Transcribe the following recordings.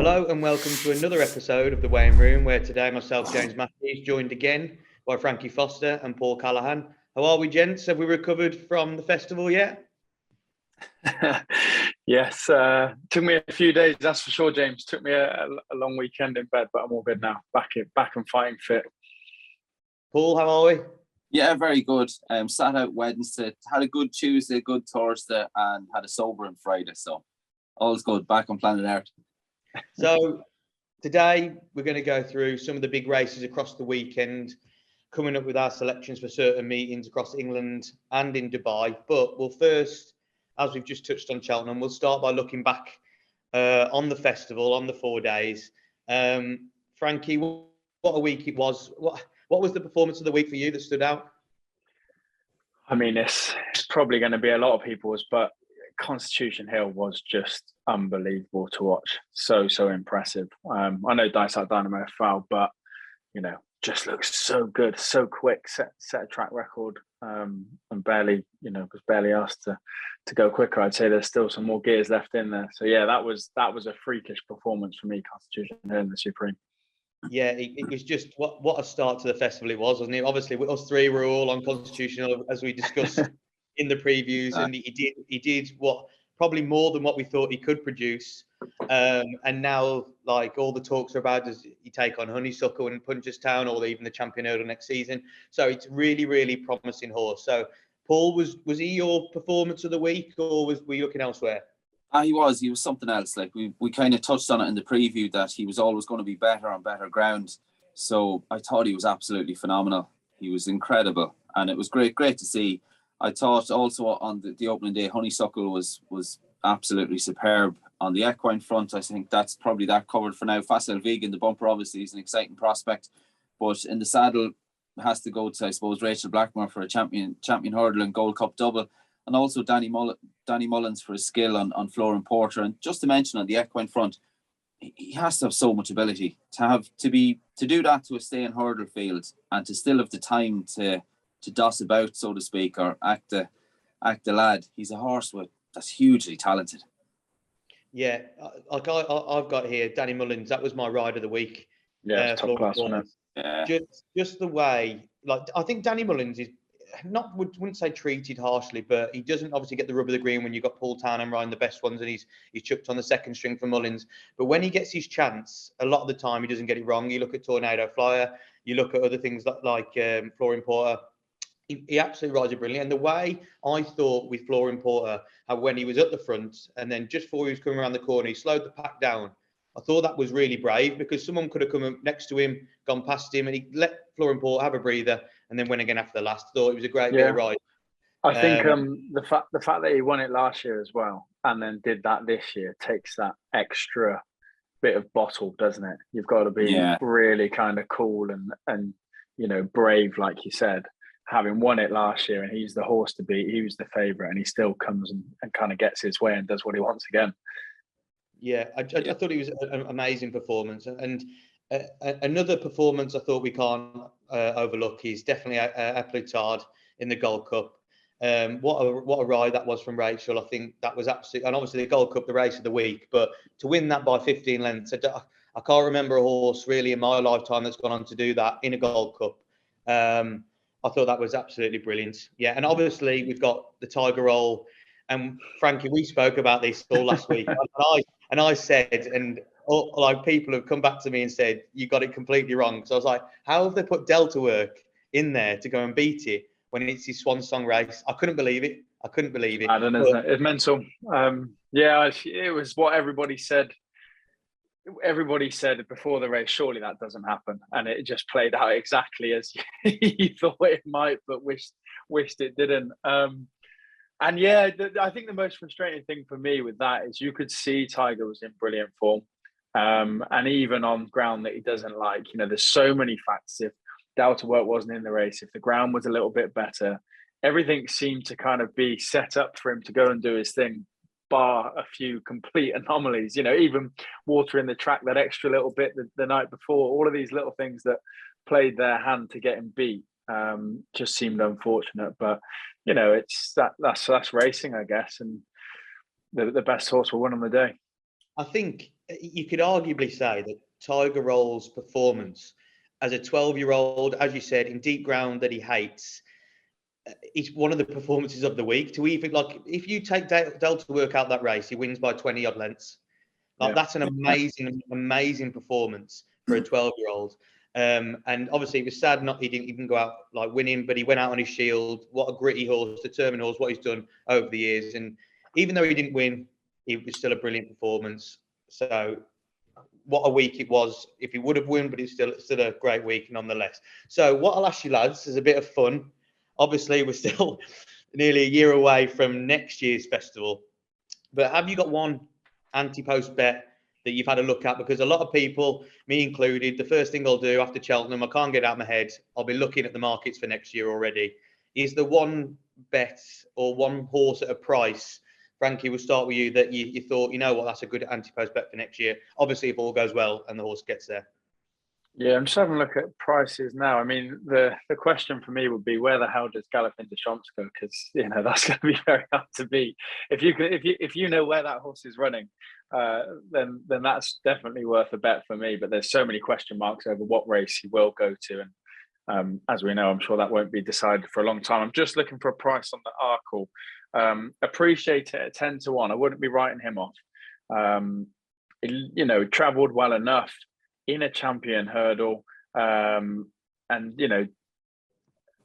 Hello and welcome to another episode of The Weighing Room, where today myself, James Mackie, is joined again by Frankie Foster and Paul Callaghan. How are we, gents? Have we recovered from the festival yet? Yes, took me a few days, that's for sure, James. Took me a long weekend in bed, but I'm all good now. Back and fighting fit. Paul, how are we? Yeah, very good. Sat out Wednesday, had a good Tuesday, good Thursday, and had a sobering Friday. So all's good. Back on planet Earth. So today we're going to go through some of the big races across the weekend, coming up with our selections for certain meetings across England and in Dubai. But we'll first, as we've just touched on Cheltenham, we'll start by looking back on the festival, on the 4 days. Frankie, what a week it was. What was the performance of the week for you that stood out? I mean, it's probably going to be a lot of people's, but Constitution Hill was just unbelievable to watch. So impressive. I know Dice Out Dynamo fell, but just looks so good, so quick, set a track record, and barely, was barely asked to go quicker. I'd say there's still some more gears left in there. So yeah, that was a freakish performance for me, Constitution Hill in the Supreme. Yeah, it was just what a start to the festival it was, wasn't it? Obviously, us three were all on Constitutional, as we discussed in the previews, and he did what probably more than what we thought he could produce. And now, like, all the talks are about, does he take on Honeysuckle and Punchestown, or even the Champion Hurdle next season? So it's really, really promising horse. So, Paul, was he your performance of the week, or were you looking elsewhere? He was something else. Like we kind of touched on it in the preview that he was always going to be better on better ground. So I thought he was absolutely phenomenal. He was incredible, and it was great to see. I thought also on the opening day, Honeysuckle was absolutely superb on the equine front. I think that's probably that covered for now. Facile Vegan, the bumper, obviously is an exciting prospect, but in the saddle has to go to, I suppose, Rachel Blackmore for a champion hurdle and Gold Cup double. And also Danny Mullins for his skill on Floor and Porter. And just to mention on the equine front, he has to have so much ability to do that to a stay-in hurdle field and to still have the time to doss about, so to speak, or act the lad. He's a horse that's hugely talented. Yeah, I've got here Danny Mullins. That was my ride of the week. Yeah, top class, wasn't it? Yeah. Just the way, like, I think Danny Mullins is wouldn't say treated harshly, but he doesn't obviously get the rub of the green when you've got Paul Townend riding the best ones, and he's chucked on the second string for Mullins. But when he gets his chance, a lot of the time he doesn't get it wrong. You look at Tornado Flyer, you look at other things like Floor Porter. He absolutely rides it brilliantly. And the way I thought with Floor Porter, how when he was at the front and then just before he was coming around the corner, he slowed the pack down. I thought that was really brave, because someone could have come up next to him, gone past him, and he let Floor Porter have a breather and then went again after the last. Thought it was a great bit of ride. I think the fact that he won it last year as well and then did that this year takes that extra bit of bottle, doesn't it? You've got to be really kind of cool and brave, like you said. Having won it last year and he's the horse to beat, he was the favourite, and he still comes and kind of gets his way and does what he wants again. Yeah, I thought it was an amazing performance. And another performance I thought we can't overlook is definitely Eplutard in the Gold Cup. What a ride that was from Rachel. I think that was absolutely, and obviously the Gold Cup, the race of the week, but to win that by 15 lengths, I can't remember a horse really in my lifetime that's gone on to do that in a Gold Cup. I thought that was absolutely brilliant. Yeah, and obviously we've got the Tiger Roll. And Frankie, we spoke about this all last week, and I said, and like people have come back to me and said, you got it completely wrong. So I was like, how have they put Delta Work in there to go and beat it when it's his swan song race? I couldn't believe it. I don't know, isn't it? It's mental. It was what everybody said. Everybody said before the race, surely that doesn't happen, and it just played out exactly as you thought it might, but wished it didn't. And yeah, I think the most frustrating thing for me with that is you could see Tiger was in brilliant form. And even on ground that he doesn't like, there's so many facts. If Delta Work wasn't in the race, if the ground was a little bit better, everything seemed to kind of be set up for him to go and do his thing, bar a few complete anomalies, even watering the track that extra little bit the night before. All of these little things that played their hand to get him beat just seemed unfortunate. But it's that's racing, I guess, and the best horse will win on the day. I think you could arguably say that Tiger Roll's performance as a 12-year-old, as you said, in deep ground that he hates, it's one of the performances of the week. To even, like, if you take Dale to work out that race, he wins by 20 odd lengths. Like, that's an amazing performance for a 12-year-old. And obviously it was sad he didn't even go out like winning, but he went out on his shield. What a gritty horse, determined horse, what he's done over the years. And even though he didn't win, it was still a brilliant performance. So what a week it was if he would have won, but it's still a great week nonetheless. So what I'll ask you lads is a bit of fun. Obviously we're still nearly a year away from next year's festival, but have you got one anti-post bet that you've had a look at? Because a lot of people, me included, the first thing I'll do after Cheltenham, I can't get out of my head, I'll be looking at the markets for next year already. Is there one bet or one horse at a price, Frankie, we'll start with you, that you thought, you know what, that's a good anti-post bet for next year? Obviously, if all goes well and the horse gets there. Yeah, I'm just having a look at prices now. I mean, the question for me would be, where the hell does Galloping de Champs go? Because that's going to be very hard to beat. If you know where that horse is running, then that's definitely worth a bet for me. But there's so many question marks over what race he will go to, and as we know, I'm sure that won't be decided for a long time. I'm just looking for a price on the Arkle. Appreciate it at 10 to 1. I wouldn't be writing him off. Travelled well enough in a champion hurdle, and he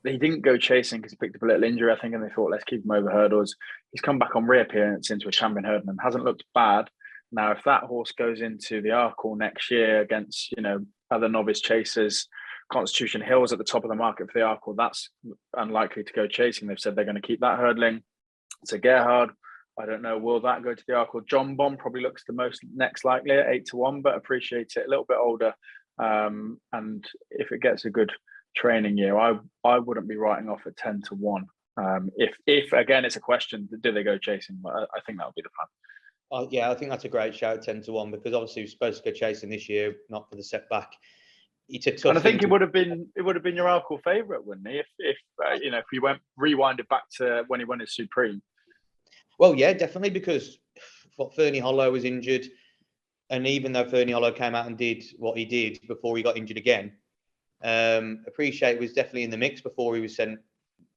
didn't go chasing because he picked up a little injury, I think, and they thought, let's keep him over hurdles. He's come back on reappearance into a champion hurdle and hasn't looked bad. Now, if that horse goes into the Arkle next year against other novice chasers, Constitution Hill's at the top of the market for the Arkle, that's unlikely to go chasing. They've said they're going to keep that hurdling. So Gerhard, I don't know, will that go to the Arkle? John Bomb probably looks the most next likely at 8 to 1, but appreciate it a little bit older. And if it gets a good training year, I wouldn't be writing off at 10 to 1. If again, it's a question, do they go chasing? I think that would be the plan. Yeah, I think that's a great shout, 10 to 1, because obviously we're supposed to go chasing this year, not for the setback. It's a tough. And I think it would have been your Arkle favourite, wouldn't he? If we rewinded back to when he won his Supreme. Well, yeah, definitely, because Fernie Hollow was injured, and even though Fernie Hollow came out and did what he did before he got injured again, Appreciate was definitely in the mix before he was sent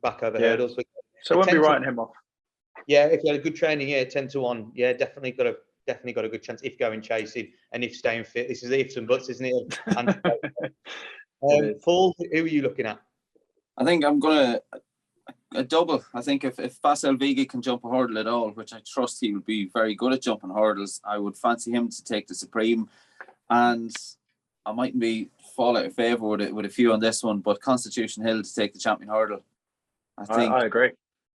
back over hurdles. So I won't be writing him off. Yeah, if he had a good training, 10 to 1, yeah, definitely got a good chance if going chasing and if staying fit. This is ifs and buts, isn't it? Paul, who are you looking at? I think I'm gonna a double. I think if Facile Vega can jump a hurdle at all, which I trust he would be very good at jumping hurdles, I would fancy him to take the Supreme. And I mightn't be fall out of favour with a few on this one, but Constitution Hill to take the champion hurdle. I agree.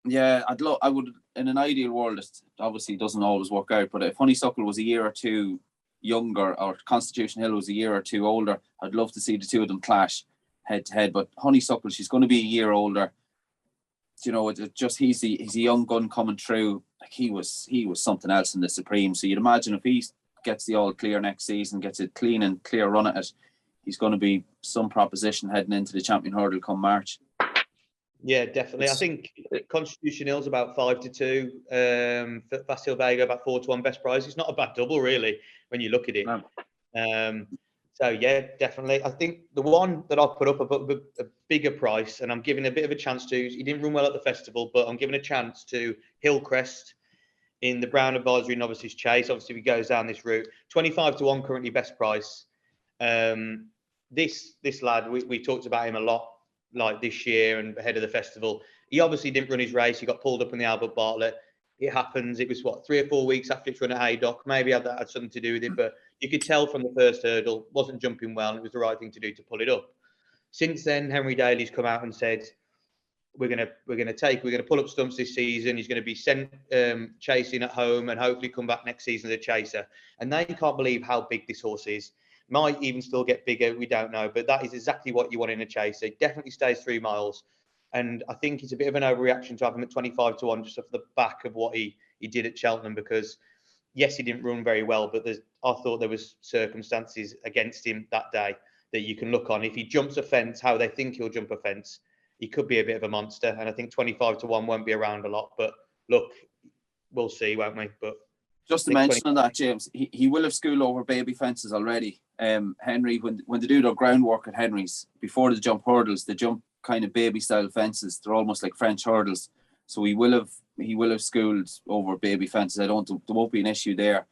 Yeah, I would, in an ideal world, it obviously doesn't always work out, but if Honeysuckle was a year or two younger or Constitution Hill was a year or two older, I'd love to see the two of them clash head to head. But Honeysuckle, she's going to be a year older. He's a young gun coming through. Like he was something else in the Supreme. So you'd imagine if he gets the all clear next season, gets a clean and clear run at it, he's going to be some proposition heading into the champion hurdle come March. Yeah, definitely. I think Constitution Hill's about 5 to 2. Facile Vega about 4 to 1 best price. It's not a bad double, really, when you look at it. No. So yeah, definitely. I think the one that I'll put up a bigger price, and I'm giving a bit of a chance to. He didn't run well at the festival, but I'm giving a chance to Hillcrest in the Brown Advisory Novices Chase. Obviously, he goes down this route. 25 to 1 currently best price. This lad, we talked about him a lot, like this year and ahead of the festival. He obviously didn't run his race. He got pulled up in the Albert Bartlett. It happens. It was 3 or 4 weeks after its run at Haydock. Maybe that had something to do with it, but you could tell from the first hurdle wasn't jumping well, and it was the right thing to do to pull it up. Since then, Henry Daly's come out and said we're gonna pull up stumps this season. He's going to be sent chasing at home and hopefully come back next season as a chaser. And they can't believe how big this horse is. Might even still get bigger. We don't know, but that is exactly what you want in a chaser. It definitely stays 3 miles. And I think it's a bit of an overreaction to have him at 25 to 1 just off the back of what he did at Cheltenham, because yes, he didn't run very well, but I thought there was circumstances against him that day that you can look on. If he jumps a fence, how they think he'll jump a fence, he could be a bit of a monster. And I think 25 to 1 won't be around a lot. But look, we'll see, won't we? But Just to mention on that, James, he will have school over baby fences already. Henry, when they do their groundwork at Henry's, before they jump hurdles, they jump kind of baby style fences. They're almost like French hurdles. So he will have schooled over baby fences. There won't be an issue there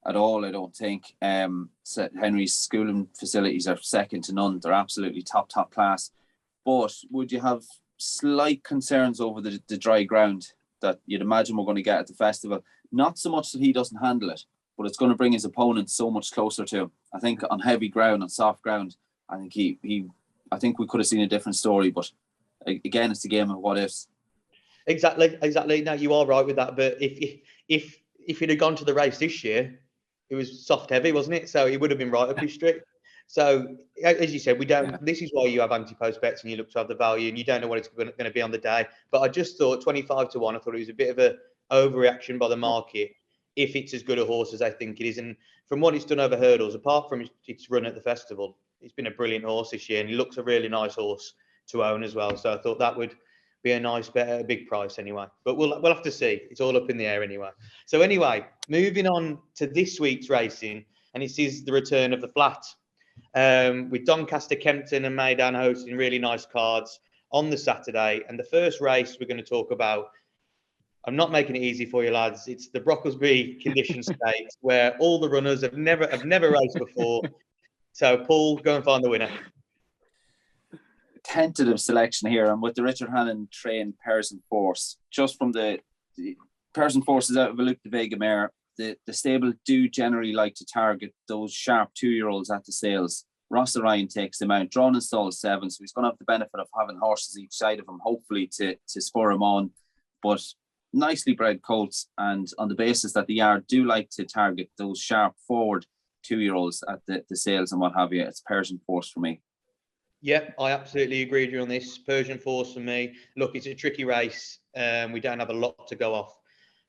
at all, I don't think. So Henry's schooling facilities are second to none. They're absolutely top class. But would you have slight concerns over the dry ground that you'd imagine we're going to get at the festival? Not so much that he doesn't handle it, but it's going to bring his opponent so much closer to him. I think on heavy ground, on soft ground, I think I think we could have seen a different story. But again, it's a game of what ifs. Exactly. No, you are right with that. But if he'd have gone to the race this year, it was soft heavy, wasn't it? So he would have been right up his street. So as you said, we don't. Yeah. This is why you have anti-post bets and you look to have the value, and you don't know what it's going to be on the day. But I just thought 25 to 1. I thought it was a bit of a overreaction by the market if it's as good a horse as I think it is. And from what it's done over hurdles, apart from its run at the festival, it's been a brilliant horse this year, and he looks a really nice horse to own as well. So I thought that would be a nice bet at a big price anyway. But we'll have to see. It's all up in the air anyway. So anyway, moving on to this week's racing, and it is the return of the flat. With Doncaster, Kempton and Meydan hosting really nice cards on the Saturday. And the first race we're going to talk about, I'm not making it easy for you lads. It's the Brocklesby Condition Stakes, where all the runners have never raced before. So Paul, go and find the winner. Tentative selection here. I'm with the Richard Hannon trained Person Force. Just from the Person Force is out of a Luke de Vega mare. The stable do generally like to target those sharp 2-year-olds at the sales. Ross Orion takes them out. Drawn and stall 7, so he's going to have the benefit of having horses each side of him, hopefully to spur him on. But nicely bred colts, and on the basis that the yard do like to target those sharp forward 2-year-olds at the sales and what have you, it's Persian Force for me. Yeah, I absolutely agree with you on this. Persian Force for me. Look, it's a tricky race. We don't have a lot to go off.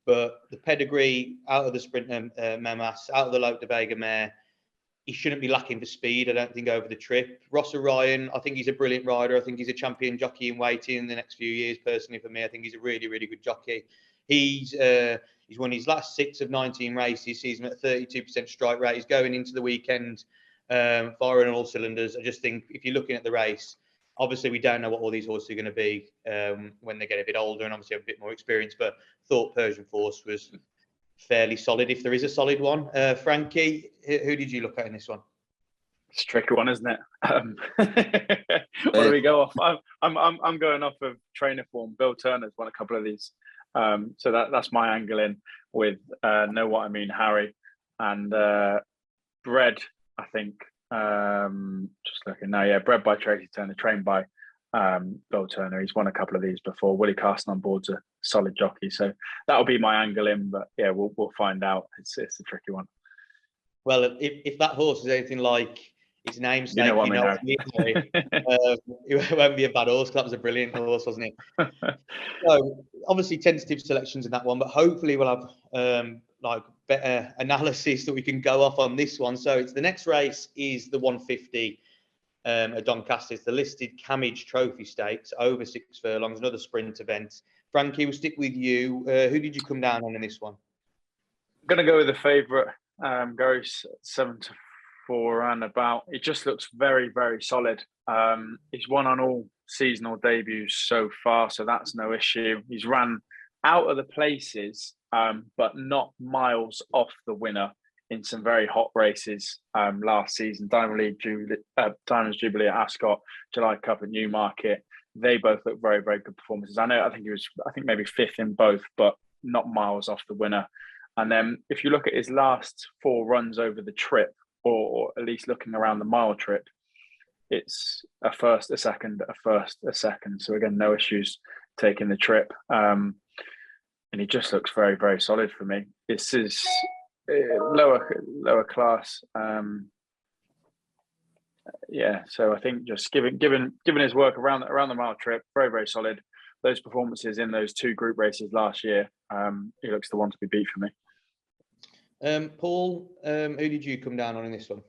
But the pedigree out of the Sprint Memas, out of the Lope de Vega mare, he shouldn't be lacking for speed, I don't think, over the trip. Ross Orion, I think he's a brilliant rider. I think he's a champion jockey in waiting in the next few years, personally, for me. I think he's a really, really good jockey. He's won his last 6 of 19 races. He's at a 32% strike rate. He's going into the weekend firing on all cylinders. I just think if you're looking at the race, obviously we don't know what all these horses are going to be when they get a bit older and obviously have a bit more experience, but thought Persian Force was fairly solid, if there is a solid one. Frankie, who did you look at in this one? It's a tricky one, isn't it? What do we go off? I'm going off of trainer form. Bill Turner's won a couple of these. So that's my angle in with Know What I Mean, Harry, and Bred, I think. Just looking now, bred by Tracy Turner, trained by Bill Turner. He's won a couple of these before. Willie Carson on board's a solid jockey, so that'll be my angle in. But yeah, we'll find out. It's a tricky one. Well, if that horse is anything like its namesake, you know what I mean. It won't be a bad horse. That was a brilliant horse, wasn't it? So obviously tentative selections in that one, but hopefully we'll have better analysis that we can go off on this one. So it's the next race is the 150 at Doncaster. It's the listed Camage Trophy Stakes over 6 furlongs, another sprint event. Frankie, we'll stick with you. Who did you come down on in this one? I'm going to go with the favourite, goes 7 to 4 and about. It just looks very, very solid. He's won on all seasonal debuts so far, so that's no issue. He's ran out of the places, but not miles off the winner in some very hot races last season. Diamonds Jubilee at Ascot, July Cup at Newmarket. They both look very, very good performances. I think maybe 5th in both, but not miles off the winner. And then if you look at his last 4 runs over the trip, or at least looking around the mile trip, it's a first, a second, a first, a second. So again, no issues taking the trip. And he just looks very, very solid for me. This is lower class. So I think just given his work around the mile trip, very, very solid. Those performances in those 2 group races last year, he looks the one to be beat for me. Paul, who did you come down on in this one?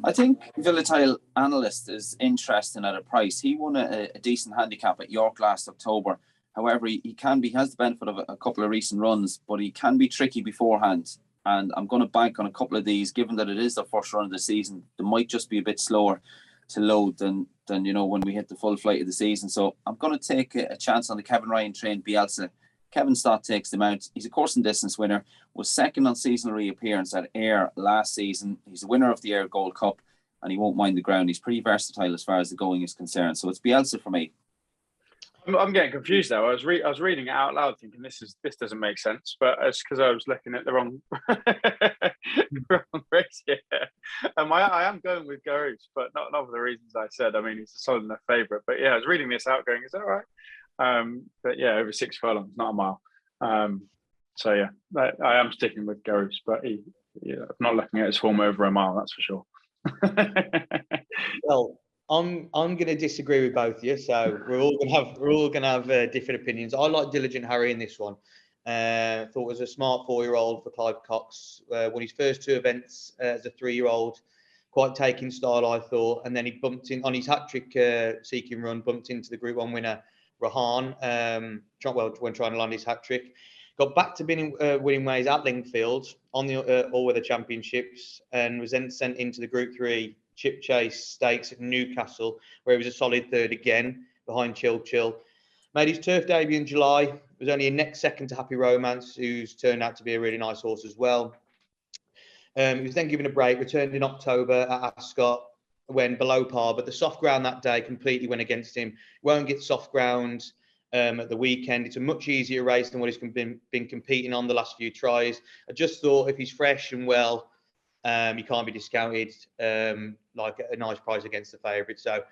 I think Volatile Analyst is interesting at a price. He won a decent handicap at York last October, However, he has the benefit of a couple of recent runs, but he can be tricky beforehand. And I'm going to bank on a couple of these, given that it is the first run of the season. They might just be a bit slower to load than when we hit the full flight of the season. So I'm going to take a chance on the Kevin Ryan trained Bielsa. Kevin Stott takes the mount. He's a course and distance winner, was second on seasonal reappearance at Ayr last season. He's the winner of the Ayr Gold Cup, and he won't mind the ground. He's pretty versatile as far as the going is concerned. So it's Bielsa for me. I'm getting confused though. I was reading it out loud, thinking this doesn't make sense, but it's because I was looking at the wrong race here. I am going with Garus, but not for the reasons I said. I mean, he's a solid enough favourite. But yeah, I was reading this out, going, "Is that right?" But yeah, over 6 furlongs, not a mile. So yeah, I am sticking with Garus, but I'm not looking at his form over a mile. That's for sure. Well, I'm going to disagree with both of you. So we're all going to have different opinions. I like Diligent Harry in this one. Thought it was a smart 4-year-old for Clive Cox. Won his first 2 events as a 3-year-old. Quite taking style, I thought. And then he bumped in on his hat-trick seeking run, bumped into the Group 1 winner, Rahan, when trying to land his hat-trick. Got back to winning ways at Lingfield on the all-weather championships, and was then sent into the Group 3 Chip Chase Stakes at Newcastle, where he was a solid 3rd again, behind Chill. Made his turf debut in July. Was only a neck second to Happy Romance, who's turned out to be a really nice horse as well. He was then given a break, returned in October at Ascot, went below par, but the soft ground that day completely went against him. Won't get soft ground at the weekend. It's a much easier race than what he's been competing on the last few tries. I just thought if he's fresh and well, he can't be discounted like a nice price against the favourite. So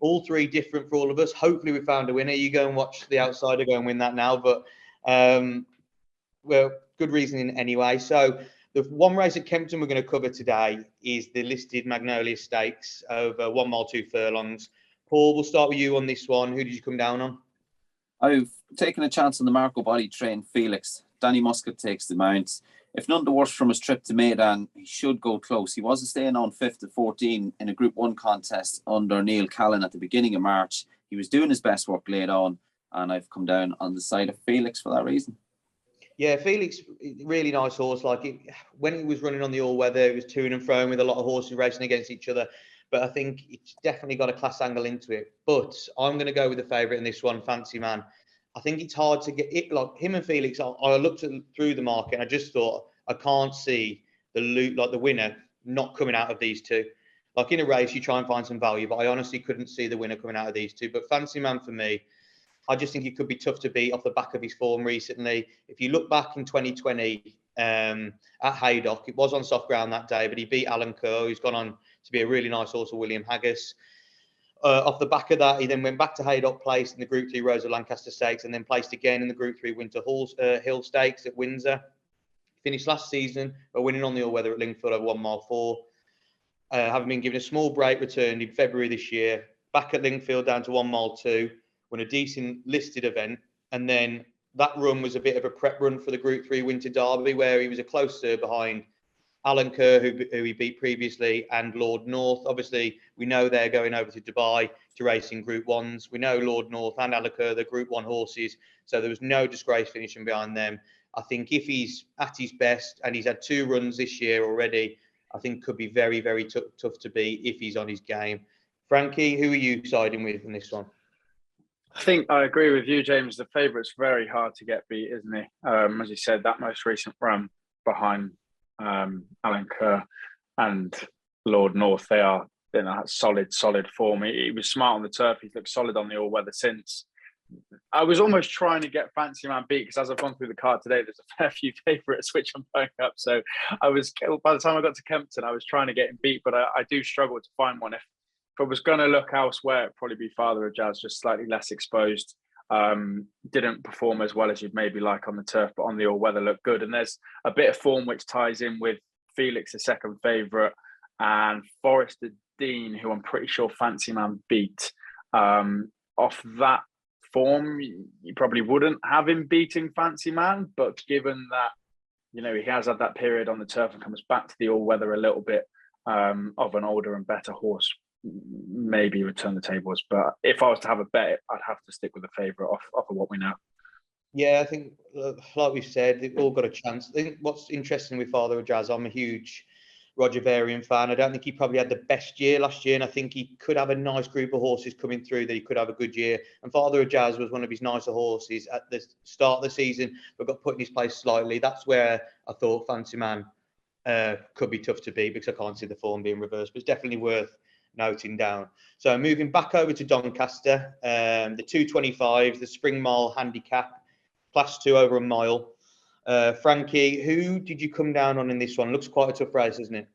all 3 different for all of us. Hopefully we found a winner. You go and watch The Outsider go and win that now. But well, good reasoning anyway. So the one race at Kempton we're going to cover today is the listed Magnolia Stakes over 1 mile 2 furlongs. Paul, we'll start with you on this one. Who did you come down on? I've taken a chance on the Marco Body trained Felix. Danny Muscat takes the mount. If none the worse from his trip to Meydan, he should go close. He was staying on 5th at 14 in a Group 1 contest under Neil Callaghan at the beginning of March. He was doing his best work late on, and I've come down on the side of Felix for that reason. Yeah, Felix, really nice horse. When he was running on the all-weather, it was to and fro with a lot of horses racing against each other. But I think it's definitely got a class angle into it. But I'm going to go with the favourite in this one, Fancy Man. I think it's hard to get it. Like him and Felix, I looked through the market and I just thought I can't see the winner not coming out of these 2. Like in a race, you try and find some value, but I honestly couldn't see the winner coming out of these 2. But Fancy Man for me, I just think he could be tough to beat off the back of his form recently. If you look back in 2020 at Haydock, it was on soft ground that day, but he beat Alan Kerr, who's gone on to be a really nice horse for William Haggis. Off the back of that, he then went back to Haydock, placed in the Group 3 Rose of Lancaster Stakes, and then placed again in the Group 3 Winter Hill Stakes at Windsor. Finished last season by winning on the all-weather at Lingfield over 1 mile 4. Having been given a small break, returned in February this year, back at Lingfield down to 1 mile 2, won a decent listed event, and then that run was a bit of a prep run for the Group 3 Winter Derby, where he was a close third behind Alan Kerr, who he beat previously, and Lord North. Obviously, we know they're going over to Dubai to race in Group 1s. We know Lord North and Alan Kerr, the Group 1 horses, so there was no disgrace finishing behind them. I think if he's at his best, and he's had 2 runs this year already, I think could be very, very tough to beat if he's on his game. Frankie, who are you siding with in this one? I think I agree with you, James. The favourite's very hard to get beat, isn't he? As you said, that most recent run behind Alan Kerr and Lord North, they are in a solid form. He was smart on the turf. He's looked solid on the all-weather since. I was almost trying to get Fancy Man beat, because as I've gone through the card today, there's a fair few favourites which I'm playing up. So by the time I got to Kempton, I was trying to get him beat, but I do struggle to find one. If I was going to look elsewhere, it'd probably be Father of Jazz, just slightly less exposed. Didn't perform as well as you'd maybe like on the turf, but on the all-weather looked good. And there's a bit of form which ties in with Felix, the second favourite, and Forrester Dean, who I'm pretty sure Fancy Man beat. Off that form, you probably wouldn't have him beating Fancy Man, but given that, he has had that period on the turf and comes back to the all-weather a little bit of an older and better horse, maybe return the tables. But if I was to have a bet, I'd have to stick with the favourite off of what we know. Yeah, I think, like we've said, they've all got a chance. I think what's interesting with Father of Jazz, I'm a huge Roger Varian fan. I don't think he probably had the best year last year, and I think he could have a nice group of horses coming through that he could have a good year. And Father of Jazz was one of his nicer horses at the start of the season, but got put in his place slightly. That's where I thought Fancy Man could be tough to beat, because I can't see the form being reversed, but it's definitely worth noting down. So moving back over to Doncaster, the 225s, the Spring Mile Handicap, Class 2 over a mile. Frankie, who did you come down on in this one? Looks quite a tough race, isn't it?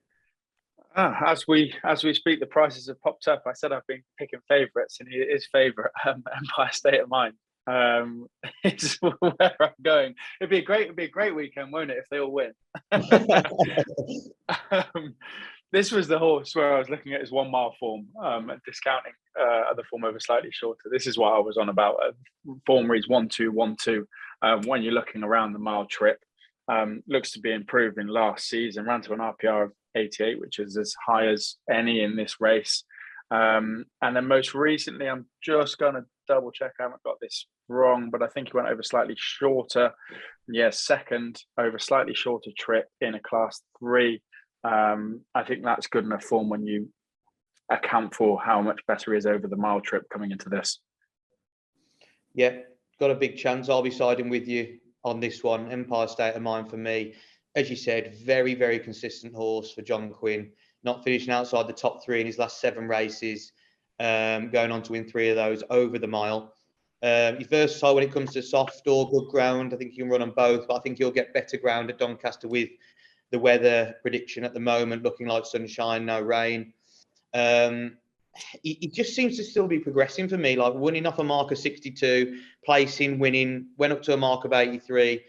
As we speak, the prices have popped up. I said I've been picking favourites, and it is favourite Empire State of Mind. It's where I'm going. It'd be a great weekend, won't it, if they all win? This was the horse where I was looking at his 1 mile form, and discounting other form over slightly shorter. This is what I was on about. Form reads 1-2-1-2 when you're looking around the mile trip. Looks to be improving last season, ran to an RPR of 88, which is as high as any in this race. And then most recently, I'm just going to double check I haven't got this wrong, but I think he went over slightly shorter. Yeah, second over slightly shorter trip in a Class 3. I think that's good enough form when you account for how much better he is over the mile trip coming into this. Yeah, got a big chance. I'll be siding with you on this one. Empire State of Mind for me. As you said, very, very consistent horse for John Quinn. Not finishing outside the top 3 in his last 7 races. Going on to win 3 of those over the mile. He's versatile when it comes to soft or good ground. I think he can run on both, but I think he'll get better ground at Doncaster with the weather prediction at the moment looking like sunshine, no rain. He just seems to still be progressing for me, like winning off a mark of 62, placing, winning, went up to a mark of 83.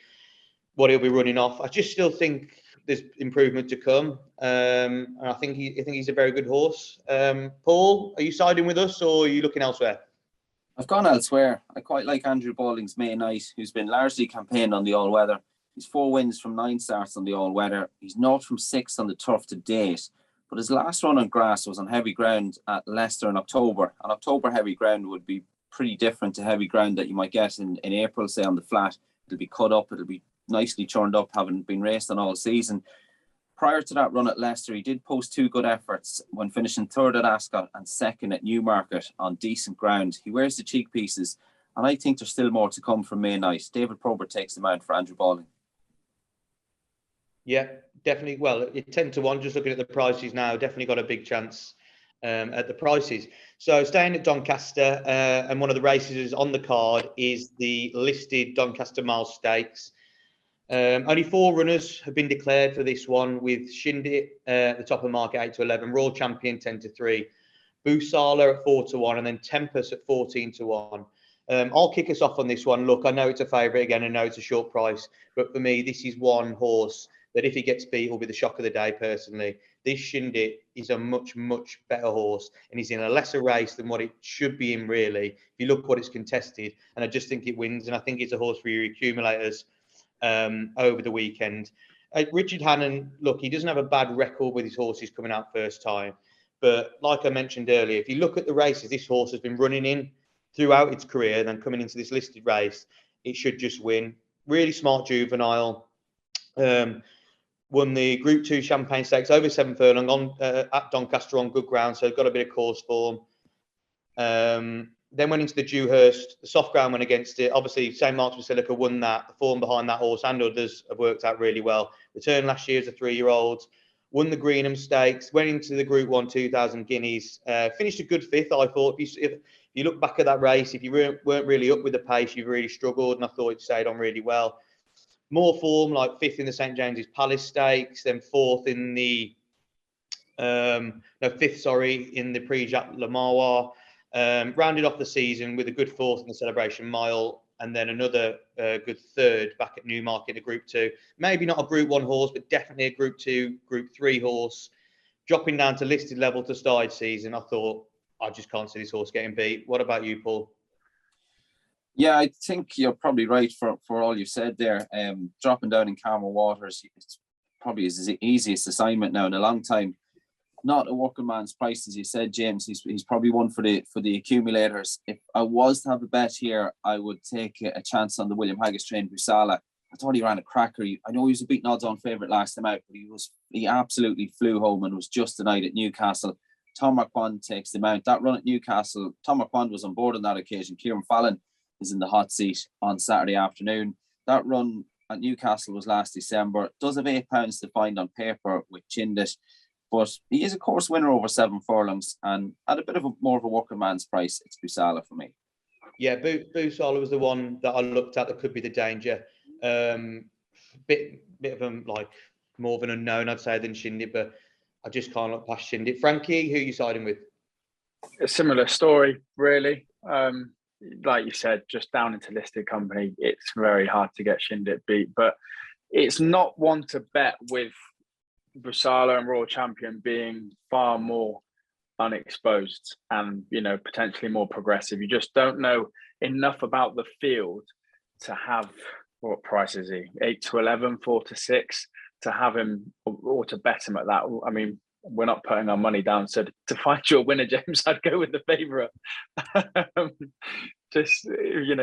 What he'll be running off, I just still think there's improvement to come. And I think he's a very good horse. Paul, are you siding with us, or are you looking elsewhere? I've gone elsewhere. I quite like Andrew Balding's May Night, who's been largely campaigned on the all-weather. He's 4 wins from 9 starts on the all-weather. He's 0 from 6 on the turf to date. But his last run on grass was on heavy ground at Leicester in October. And October heavy ground would be pretty different to heavy ground that you might get in April, say on the flat. It'll be cut up. It'll be nicely churned up, having been raced on all season. Prior to that run at Leicester, he did post 2 good efforts when finishing 3rd at Ascot and 2nd at Newmarket on decent ground. He wears the cheek pieces, and I think there's still more to come from May Night. David Probert takes him out for Andrew Balding. Yeah, definitely. Well, it's 10-1, just looking at the prices now, definitely got a big chance at the prices. So staying at Doncaster, and one of the races on the card is the listed Doncaster Mile Stakes. Only 4 runners have been declared for this one, with Shindit at the top of the market 8-11, Royal Champion 10-3, Busala at 4-1, and then Tempest at 14-1. I'll kick us off on this one. Look, I know it's a favourite again. I know it's a short price, but for me, this is one horse that if he gets beat will be the shock of the day personally. This Shindit is a much, much better horse, and he's in a lesser race than what it should be in, really. If you look what it's contested, and I just think it wins, and I think it's a horse for your accumulators over the weekend. Richard Hannon, look, he doesn't have a bad record with his horses coming out first time, but like I mentioned earlier, if you look at the races this horse has been running in throughout its career, then coming into this listed race, it should just win. Really smart juvenile. Won the Group 2 Champagne Stakes over 7 furlong on at Doncaster on good ground, so got a bit of course form. Then went into the Dewhurst, the soft ground went against it. Obviously, St Mark's Basilica won that. The form behind that horse and others have worked out really well. Returned last year as a 3-year-old. Won the Greenham Stakes. Went into the Group 1 2,000 guineas. Finished a good 5th, I thought. If you look back at that race, if you weren't really up with the pace, you've really struggled, and I thought it stayed on really well. More form, like 5th in the St James's Palace Stakes, then 4th in the 5th, in the Prix Jacques Lemoir. Rounded off the season with a good 4th in the Celebration Mile, and then another good 3rd back at Newmarket in a Group 2. Maybe not a Group 1 horse, but definitely a Group 2, Group 3 horse. Dropping down to listed level to start season, I thought, I just can't see this horse getting beat. What about you, Paul? Yeah, I think you're probably right for all you said there. Dropping down in calmer waters, it's probably his easiest assignment now in a long time. not a working man's price, as you said, James. He's probably one for the accumulators. If I was to have a bet here, I would take a chance on the William Haggis trained Busala. I thought he ran a cracker. I know he was a beaten odds-on favourite last time out, but he absolutely flew home and was just denied at Newcastle. Tom Marquand takes the mount. That run at Newcastle, Tom Marquand was on board on that occasion. Kieran Fallon is in the hot seat on Saturday afternoon. That run at Newcastle was last December. Does have £8 to find on paper with Chindit, but he is a course winner over 7 furlongs, and at a bit of more of a working man's price, it's Busala for me. Yeah, Busala was the one that I looked at that could be the danger. Bit of a more of an unknown, I'd say, than Chindit, but I just can't look past Chindit. Frankie, who are you siding with? A similar story, really. Like you said, just down into listed company, it's very hard to get Chindit beat, but it's not one to bet with Busala and Royal Champion being far more unexposed and, potentially more progressive. You just don't know enough about the field to have, what price is he? 8 to 11, 4 to 6, to have him or to bet him at that. I mean, we're not putting our money down. So to find your winner, James, I'd go with the favourite. Just,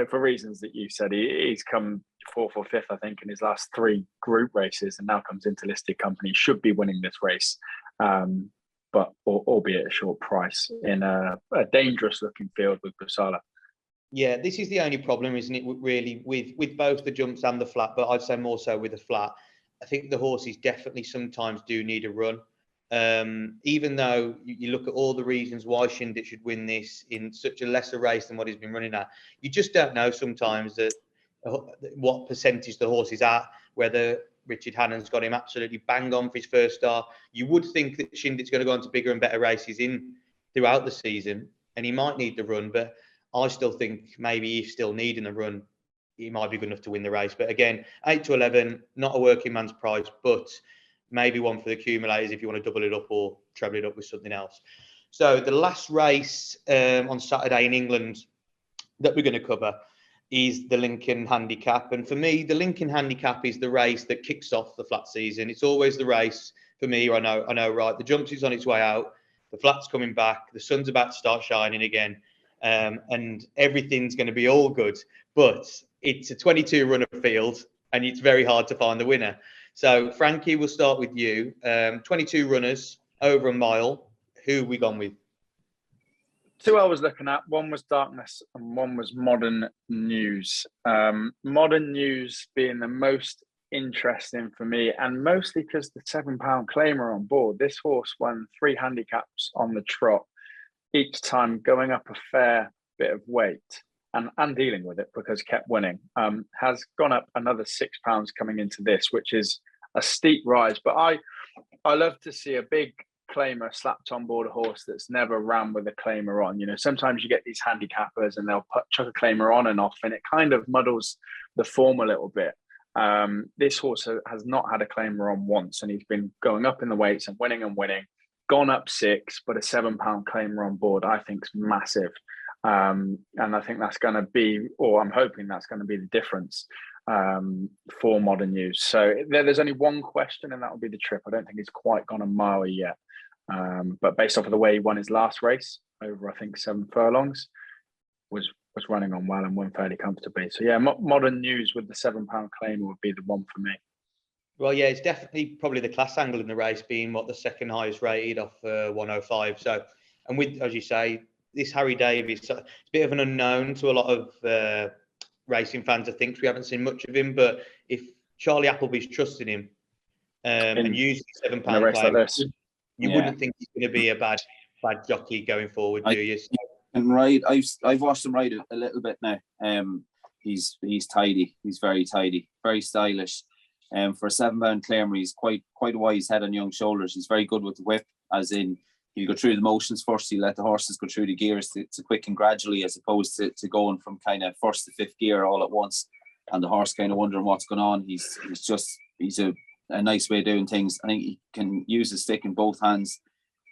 for reasons that you said, he's come 4th or 5th, I think, in his last 3 group races, and now comes into listed company. Should be winning this race, but albeit a short price in a dangerous looking field with Busala. Yeah, this is the only problem, isn't it, really, with both the jumps and the flat, but I'd say more so with the flat. I think the horses definitely sometimes do need a run. Even though you look at all the reasons why Chindit should win this in such a lesser race than what he's been running at, you just don't know sometimes that what percentage the horse is at, whether Richard Hannon's got him absolutely bang on for his first start. You would think that Chindit's going to go on to bigger and better races throughout the season, and he might need the run, but I still think maybe he's still needing the run. He might be good enough to win the race. But again, 8 to 11, not a working man's price, but maybe one for the accumulators if you want to double it up or treble it up with something else. So the last race on Saturday in England that we're going to cover is the Lincoln Handicap. And for me, the Lincoln Handicap is the race that kicks off the flat season. It's always the race for me. I know, right? The jumps is on its way out. The flat's coming back. The sun's about to start shining again. And everything's going to be all good. But it's a 22 runner field, and it's very hard to find the winner. So, Frankie, we'll start with you. 22 runners, over a mile. Who have we gone with? 2 I was looking at. One was Darkness and one was Modern News. Modern News being the most interesting for me, and mostly because the £7 claimer on board. This horse won 3 handicaps on the trot, each time going up a fair bit of weight and dealing with it because kept winning. Has gone up another £6 coming into this, which is a steep rise. But I love to see a big claimer slapped on board a horse that's never ran with a claimer on. Sometimes you get these handicappers and they'll chuck a claimer on and off, and it kind of muddles the form a little bit. This horse has not had a claimer on once, and he's been going up in the weights and winning. Gone up 6, but a £7 claimer on board, I think, is massive. And I think that's going to be, or I'm hoping that's going to be the difference for Modern News. So there's only one question, and that will be the trip. I don't think he's quite gone a mile yet. But based off of the way he won his last race, over, I think, 7 furlongs, was running on well and won fairly comfortably. So yeah, Modern News with the £7 claimer would be the one for me. Well, yeah, it's definitely probably the class angle in the race, being the second highest rated off 105. So, and with, as you say, this Harry Davies, it's a bit of an unknown to a lot of racing fans. I think we haven't seen much of him, but if Charlie Appleby's trusting him and using £7 claim, like you wouldn't think he's going to be a bad jockey going forward, do you? So, and I've watched him ride a little bit now. He's tidy. He's very tidy, very stylish. For a £7 claimer, he's quite a wise head on young shoulders. He's very good with the whip, as in he'll go through the motions first. He'll let the horses go through the gears to quicken gradually, as opposed to going from kind of 1st to 5th gear all at once, and the horse kind of wondering what's going on. He's a nice way of doing things. I think he can use his stick in both hands.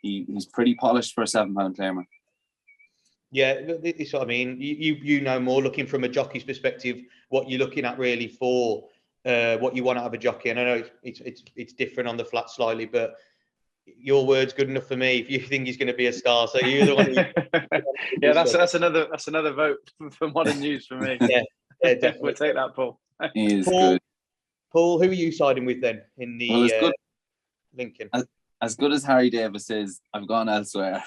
He's pretty polished for a £7 claimer. Yeah, that's what I mean. You know more, looking from a jockey's perspective, what you're looking at really for what you want out of a jockey. And I know it's different on the flat slightly, but your word's good enough for me if you think he's going to be a star. So you're the one. Yeah, that's another vote for Modern News for me. Yeah, definitely. We'll take that, Paul. He is Paul, good. Paul, who are you siding with then in the Lincoln? As good as Harry Davis is, I've gone elsewhere.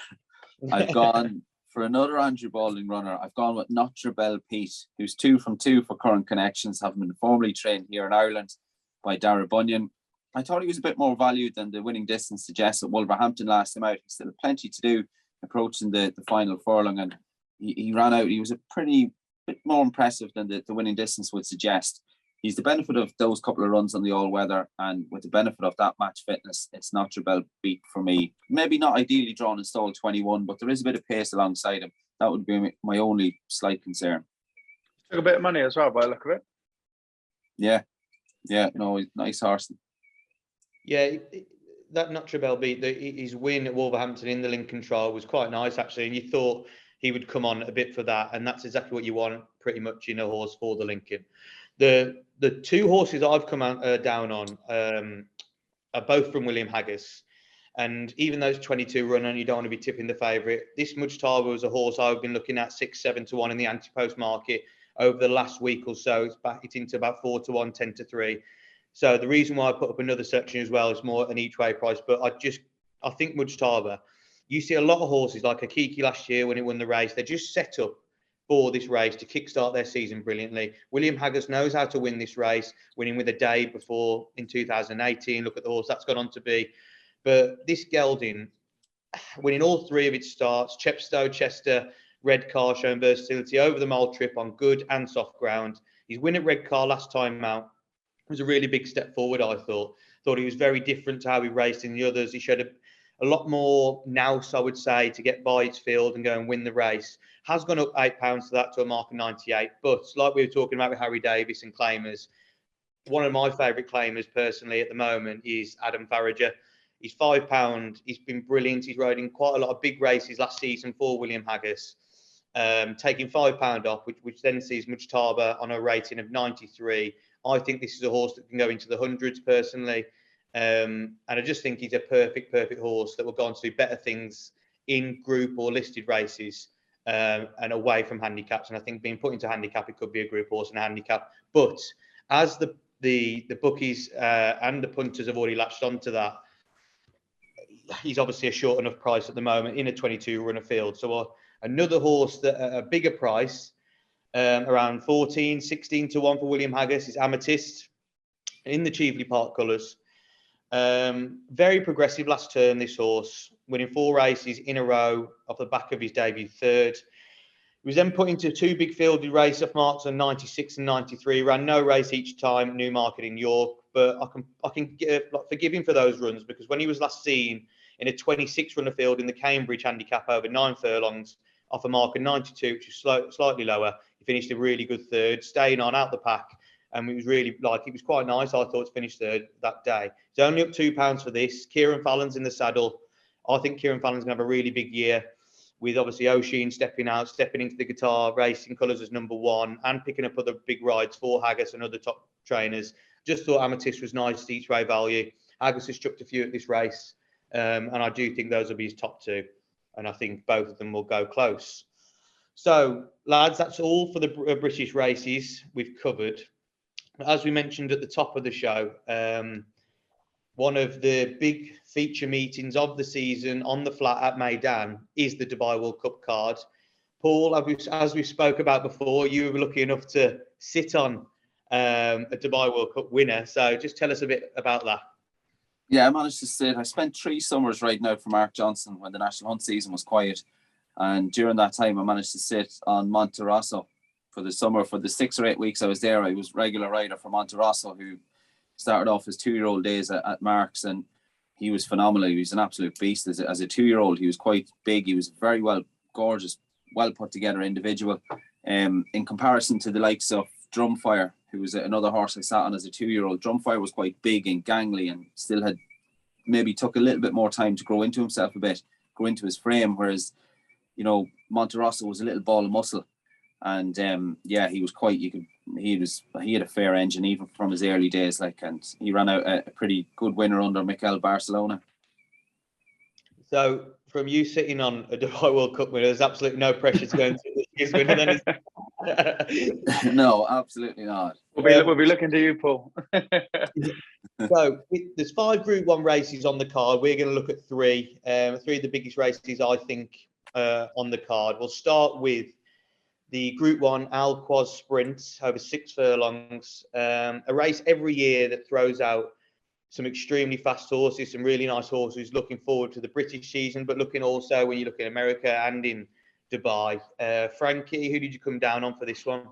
I've gone for another Andrew Balding runner. I've gone with Notre Belle Pete, who's 2 from 2 for current connections, having been formally trained here in Ireland by Dara Bunyan. I thought he was a bit more valued than the winning distance suggests at Wolverhampton last time out. He still had plenty to do approaching the final furlong, and he ran out. He was a bit more impressive than the winning distance would suggest. He's the benefit of those couple of runs on the all-weather, and with the benefit of that match fitness, it's Notre Belle Pete for me. Maybe not ideally drawn in stall 21, but there is a bit of pace alongside him. That would be my only slight concern. Took a bit of money as well by the look of it. Yeah, no, nice horse. Yeah, that Notre Belle Pete, his win at Wolverhampton in the Lincoln trial was quite nice actually, and you thought he would come on a bit for that, and that's exactly what you want pretty much in a horse for the Lincoln. The 2 horses I've come down on are both from William Haggas, and even though it's 22 run and you don't want to be tipping the favourite, this Mujtaba was a horse I've been looking at 6-7 to 1 in the anti-post market over the last week or so. It's into about 4 to 1, 10 to 3. So the reason why I put up another section as well is more an each way price. But I think Mujtaba, you see a lot of horses like Akiki last year when he won the race, they're just set up for this race to kickstart their season brilliantly. William Haggas knows how to win this race, winning with a day before in 2018. Look at the horse that's gone on to be. But this gelding, winning all 3 of its starts, Chepstow, Chester, Redcar, showing versatility over the mile trip on good and soft ground. His win at Redcar last time out was a really big step forward, I thought. Thought he was very different to how he raced in the others. He showed a lot more nous, I would say, to get by its field and go and win the race. Has gone up £8 to that to a mark of 98. But like we were talking about with Harry Davis and claimers, one of my favourite claimers personally at the moment is Adam Farager. He's £5. He's been brilliant. He's riding quite a lot of big races last season for William Haggas, taking £5 off, which then sees Mujtaba on a rating of 93. I think this is a horse that can go into the hundreds personally. And I just think he's a perfect horse that will go on to do better things in group or listed races and away from handicaps. And I think being put into handicap, it could be a group horse and a handicap. But as the bookies and the punters have already latched onto that, he's obviously a short enough price at the moment in a 22 runner field. So another horse that at a bigger price, around 14, 16 to 1 for William Haggas, is Amethyst in the Cheveley Park colours. Very progressive last turn, this horse, winning 4 races in a row off the back of his debut third. He was then put into 2 big fielded race off marks on 96 and 93, ran no race each time at Newmarket in York, but I can forgive him for those runs, because when he was last seen in a 26 runner field in the Cambridge handicap over 9 furlongs off a mark of 92, which is slightly lower, he finished a really good third, staying on out the pack. And it was quite nice, I thought, to finish third that day. He's only up £2 for this. Kieran Fallon's in the saddle. I think Kieran Fallon's going to have a really big year, with obviously O'Sheen stepping into the guitar, racing colours as number 1, and picking up other big rides for Haggas and other top trainers. Just thought Amethyst was nice each way value. Haggas has chucked a few at this race, and I do think those will be his top 2. And I think both of them will go close. So, lads, that's all for the British races we've covered. As we mentioned at the top of the show, one of the big feature meetings of the season on the flat at Meydan is the Dubai World Cup card. Paul, as we spoke about before, you were lucky enough to sit on a Dubai World Cup winner. So just tell us a bit about that. Yeah, I managed to sit. I spent 3 summers riding out for Mark Johnson when the National Hunt season was quiet. And during that time, I managed to sit on Monterosso for the summer. For the 6 or 8 weeks I was there, I was regular rider for Monterosso, who started off his 2-year-old days at Marks, and he was phenomenal. He was an absolute beast as a 2-year-old. He was quite big. He was very gorgeous, well put together individual. In comparison to the likes of Drumfire, who was another horse I sat on as a 2-year-old. Drumfire was quite big and gangly, and still had maybe took a little bit more time to grow into himself a bit, grow into his frame, whereas, Monterosso was a little ball of muscle. And he was quite. He had a fair engine even from his early days, and he ran out a pretty good winner under Mikel Barcelona. So from you sitting on a Dubai World Cup winner, there's absolutely no pressure to go into this year's winner then, is there? No, absolutely not. We'll be looking to you, Paul. So there's 5 Group 1 races on the card. We're going to look at 3. 3 of the biggest races, I think, on the card. We'll start with the Group 1 Al-Quoz Sprint over 6 furlongs. A race every year that throws out some extremely fast horses, some really nice horses. Looking forward to the British season, but looking also when you look in America and in Dubai. Frankie, who did you come down on for this one?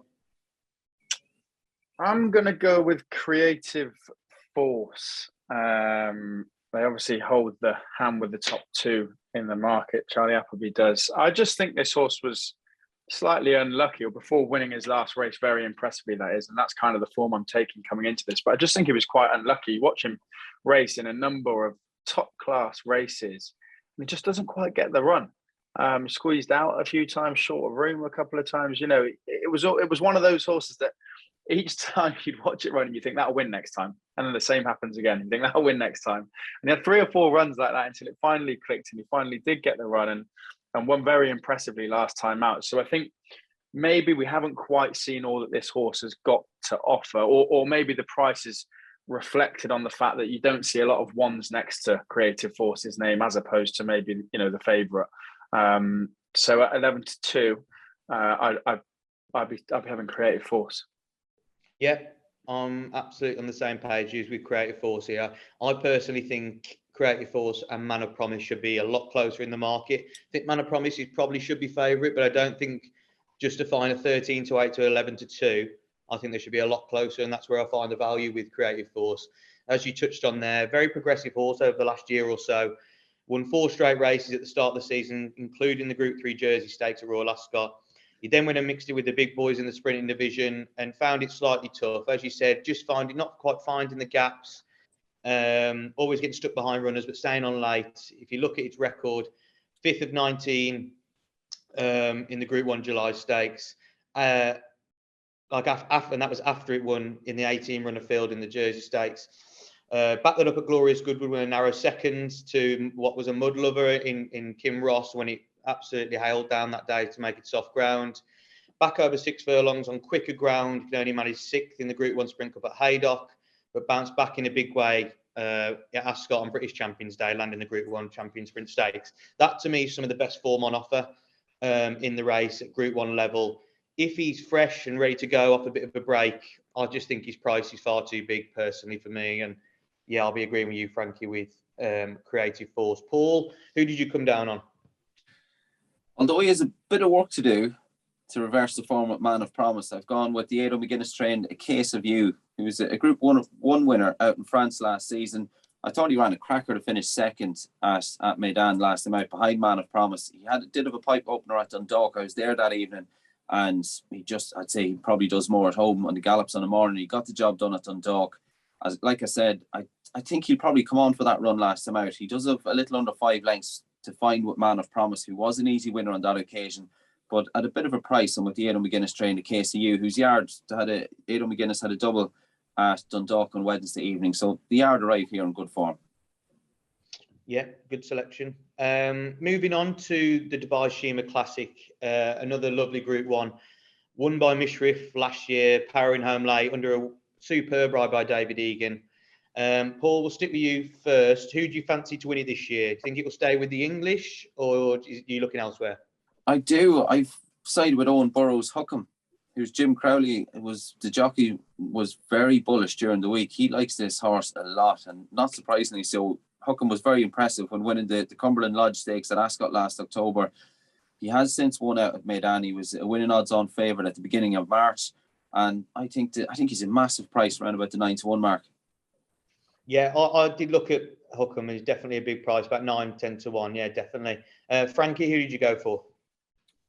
I'm going to go with Creative Force. They obviously hold the hand with the top 2 in the market. Charlie Appleby does. I just think this horse was slightly unlucky, or before winning his last race very impressively, that is, and that's kind of the form I'm taking coming into this. But I just think he was quite unlucky. Watch him race in a number of top class races, and he just doesn't quite get the run. Squeezed out a few times, short of room a couple of times. You know, it was one of those horses that each time you'd watch it run and you think that'll win next time, and then the same happens again. You think that'll win next time, and he had 3 or 4 runs like that until it finally clicked and he finally did get the run and won very impressively last time out. So I think maybe we haven't quite seen all that this horse has got to offer, or maybe the price is reflected on the fact that you don't see a lot of ones next to Creative Force's name, as opposed to maybe, you know, the favourite. So at 11-2, I'd be having Creative Force. Yeah, I'm absolutely on the same page as with Creative Force here. I personally think Creative Force and Man of Promise should be a lot closer in the market. I think Man of Promise probably should be favourite, but I don't think justifying a 13-8 to 11-2. I think they should be a lot closer, and that's where I find the value with Creative Force. As you touched on there, very progressive horse over the last year or so. Won 4 straight races at the start of the season, including the Group 3 Jersey Stakes at Royal Ascot. He then went and mixed it with the big boys in the sprinting division and found it slightly tough. As you said, just not quite finding the gaps. Always getting stuck behind runners, but staying on late. If you look at its record, 5th of 19 in the Group 1 July Stakes. And that was after it won in the 18-runner field in the Jersey Stakes. Backed that up at Glorious Goodwood with a narrow second to what was a mud lover in Kim Ross when it absolutely hailed down that day to make it soft ground. Back over 6 furlongs on quicker ground, can only manage 6th in the Group 1 Sprint Cup at Haydock, but bounced back in a big way at Ascot on British Champions Day, landing the Group 1 Champion Sprint Stakes. That, to me, is some of the best form on offer in the race at Group 1 level. If he's fresh and ready to go off a bit of a break, I just think his price is far too big, personally, for me. And, yeah, I'll be agreeing with you, Frankie, with Creative Force. Paul, who did you come down on? Although he has a bit of work to do to reverse the form with Man of Promise, I've gone with the Aidan McGuinness trained A Case of You, who was a Group 1 winner out in France last season. I thought he ran a cracker to finish second at Meydan last time out behind Man of Promise. He did have a pipe opener at Dundalk. I was there that evening, and I'd say he probably does more at home on the gallops on the morning. He got the job done at Dundalk. Like I said, I think he'll probably come on for that run last time out. He does have a little under 5 lengths to find with Man of Promise, who was an easy winner on that occasion, but at a bit of a price. And with the Aidan McGuinness trained A Case of You, whose yard Aidan McGuinness had a double at Dundalk on Wednesday evening. So the yard arrived here in good form. Yeah, good selection. Moving on to the Dubai Shima Classic, another lovely Group 1, won by Mishrif last year, powering home late under a superb ride by David Egan. Paul, we'll stick with you first. Who do you fancy to win it this year? Do you think it will stay with the English, or are you looking elsewhere? I do. I've sided with Owen Burrows' Huckham, who's Jim Crowley the jockey was very bullish during the week. He likes this horse a lot, and not surprisingly so. Huckham was very impressive when winning the Cumberland Lodge Stakes at Ascot last October. He has since won out at Meydan. He was a winning odds-on favourite at the beginning of March, and I think he's a massive price around about the 9-1 mark. Yeah, I did look at Huckham. He's definitely a big price, about 9-10 to 1. Yeah, definitely. Frankie, who did you go for?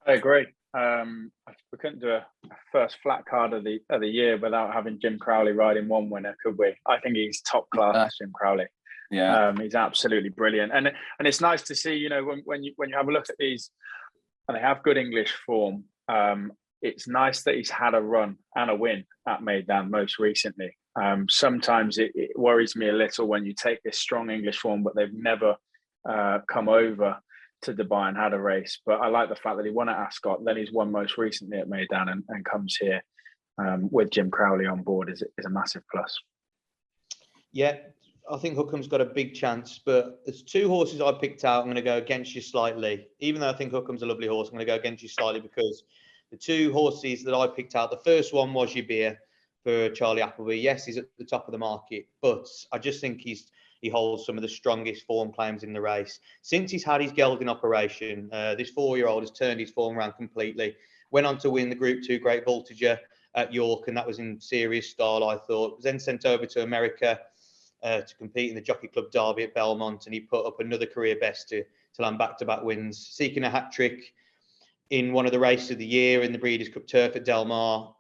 I agree. We couldn't do a first flat card of the year without having Jim Crowley riding one winner, could we? I think he's top class, Jim Crowley. Yeah, he's absolutely brilliant, and it's nice to see. You know, when you have a look at these, and they have good English form. It's nice that he's had a run and a win at Meydan most recently. Sometimes it worries me a little when you take this strong English form, but they've never come over to Dubai and had a race. But I like the fact that he won at Ascot, then he's won most recently at Meydan, and comes here with Jim Crowley on board is a massive plus. Yeah, I think Hookham's got a big chance, but there's two horses I picked out. I'm going to go against you slightly. Even though I think Hookham's a lovely horse, I'm going to go against you slightly because the two horses that I picked out, the first one was Your Beer for Charlie Appleby. Yes, he's at the top of the market, but I just think he holds some of the strongest form claims in the race. Since he's had his gelding operation, this 4-year-old has turned his form around completely. Went on to win the Group 2 Great Voltager at York, and that was in serious style, I thought. Was then sent over to America to compete in the Jockey Club Derby at Belmont, and he put up another career best to land back-to-back wins, seeking a hat-trick in one of the races of the year in the Breeders' Cup Turf at Del Mar.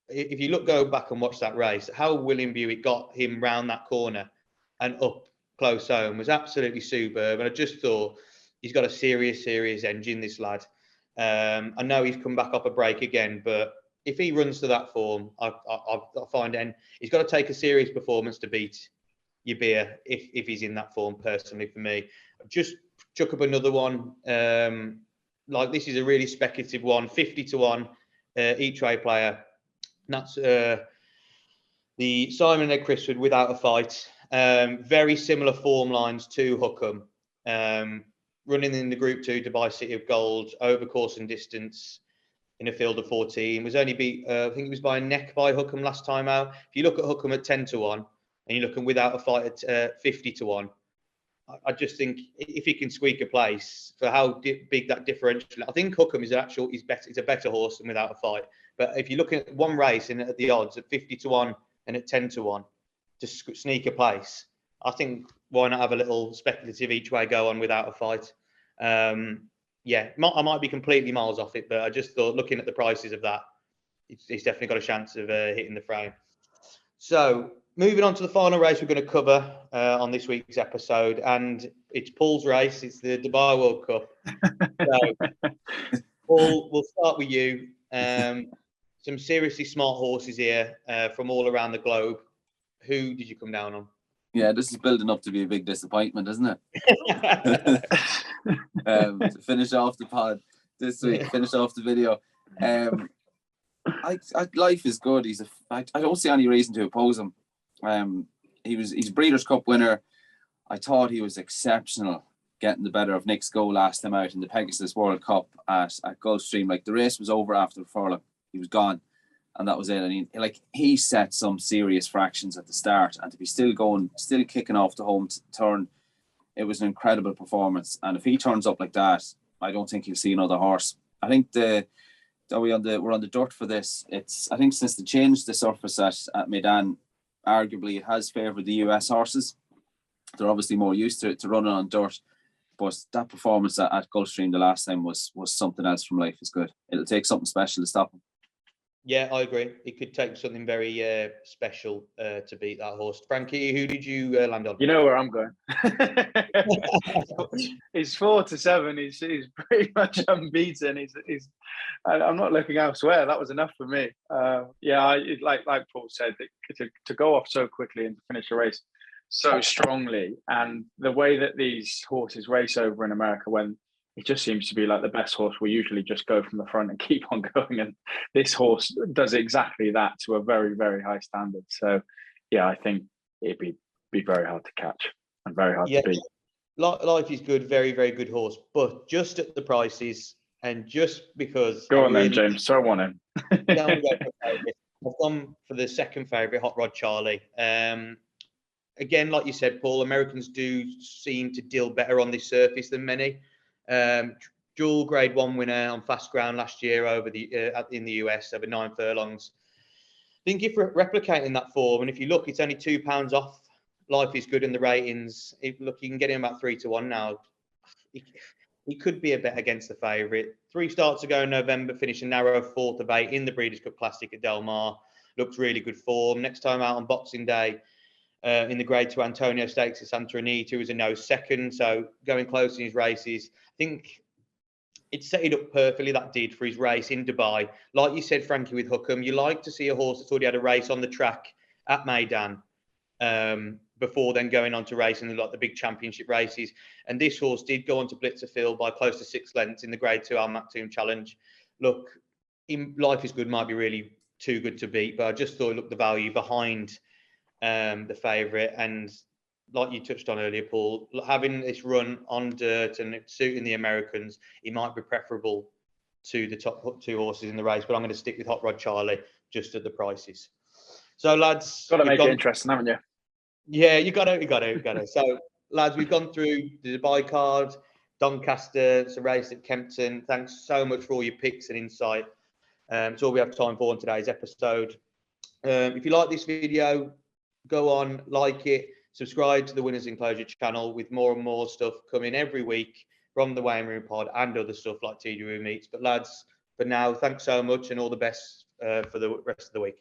If you go back and watch that race, how William Buick got him round that corner and up close home was absolutely superb. And I just thought he's got a serious engine, this lad. I know he's come back off a break again, but if he runs to that form, I find he's got to take a serious performance to beat Your Beer if he's in that form, personally, for me. I've just chuck up another one. This is a really speculative one, 50-1 each way player. And that's the Simon and Ed Crisford Without a Fight. Very similar form lines to Hookham. Running in the Group 2 Dubai City of Gold, over course and distance in a field of 14. Was only beat, I think it was by a neck by Hookham last time out. If you look at Hookham at 10-1 and you look at Without a Fight at 50-1, I just think if he can squeak a place for how big that differential, I think Hookham is better. It's a better horse than Without a Fight. But if you look at one race and at the odds at 50-1 and at 10-1 to sneak a place, I think why not have a little speculative each way go on Without a Fight? I might be completely miles off it, but I just thought looking at the prices of that, he's definitely got a chance of hitting the frame. So moving on to the final race we're going to cover on this week's episode, and it's Paul's race. It's the Dubai World Cup. So, Paul, we'll start with you. Some seriously smart horses here from all around the globe. Who did you come down on? Yeah, this is building up to be a big disappointment, isn't it? To finish off the pod this week, finish off the video. Life is good. I don't see any reason to oppose him. He's a Breeders' Cup winner. I thought he was exceptional, getting the better of Nick's goal last time out in the Pegasus World Cup at Gulfstream. Like, the race was over after the furlong. He was gone, and that was it. And he set some serious fractions at the start, and to be still kicking off the home turn, it was an incredible performance. And if he turns up like that, I don't think you'll see another horse. I think we're on the dirt for this. I think since they changed the surface at Meydan, arguably it has favoured the US horses. They're obviously more used to running on dirt. But that performance at Gulfstream the last time was something else from Life is Good. It'll take something special to stop him. Yeah, I agree. It could take something very special to beat that horse. Frankie, who did you land on? You know where I'm going. He's 4-7. He's pretty much unbeaten. I'm not looking elsewhere. That was enough for me. Like Paul said, to go off so quickly and to finish a race so strongly, and the way that these horses race over in America, when it just seems to be like the best horse will usually just go from the front and keep on going, and this horse does exactly that to a very, very high standard. So yeah, I think it'd be very hard to catch and very hard to beat. Life is Good, very, very good horse, but just at the prices and just because go on then, James, throw one in. I've gone for the second favourite, Hot Rod Charlie. Again, like you said, Paul, Americans do seem to deal better on this surface than many. Dual Grade 1 winner on fast ground last year over in the US over 9 furlongs. I think if we're replicating that form, and if you look, it's only £2 off Life is Good in the ratings. You can get him about 3-1 now. He could be a bet against the favourite. 3 starts ago in November, finishing narrow 4th of 8 in the Breeders' Cup Classic at Del Mar. Looks really good form. Next time out on Boxing Day, in the Grade 2 Antonio Stakes at Santa Anita, was a no second, so going close in his races. I think it set it up perfectly, that did, for his race in Dubai. Like you said, Frankie, with Hookham, you like to see a horse that's already had a race on the track at Meydan before then going on to racing like the big championship races. And this horse did go on to blitz a field by close to 6 lengths in the Grade 2 Al Maktoum Challenge. Look, Life is Good might be really too good to beat, but I just thought, look, the value behind the favourite, and like you touched on earlier, Paul, having this run on dirt and it suiting the Americans, it might be preferable to the top 2 horses in the race. But I'm going to stick with Hot Rod Charlie just at the prices. So, lads, got to make it interesting, haven't you? Yeah, you got to. So, lads, we've gone through the Dubai card, Doncaster, it's a race at Kempton. Thanks so much for all your picks and insight. It's all we have time for on today's episode. If you like this video, go on, like it, subscribe to the Winners Enclosure channel with more and more stuff coming every week from the Weighing Room Pod and other stuff like TD Room Meets. But lads, for now, thanks so much and all the best for the rest of the week.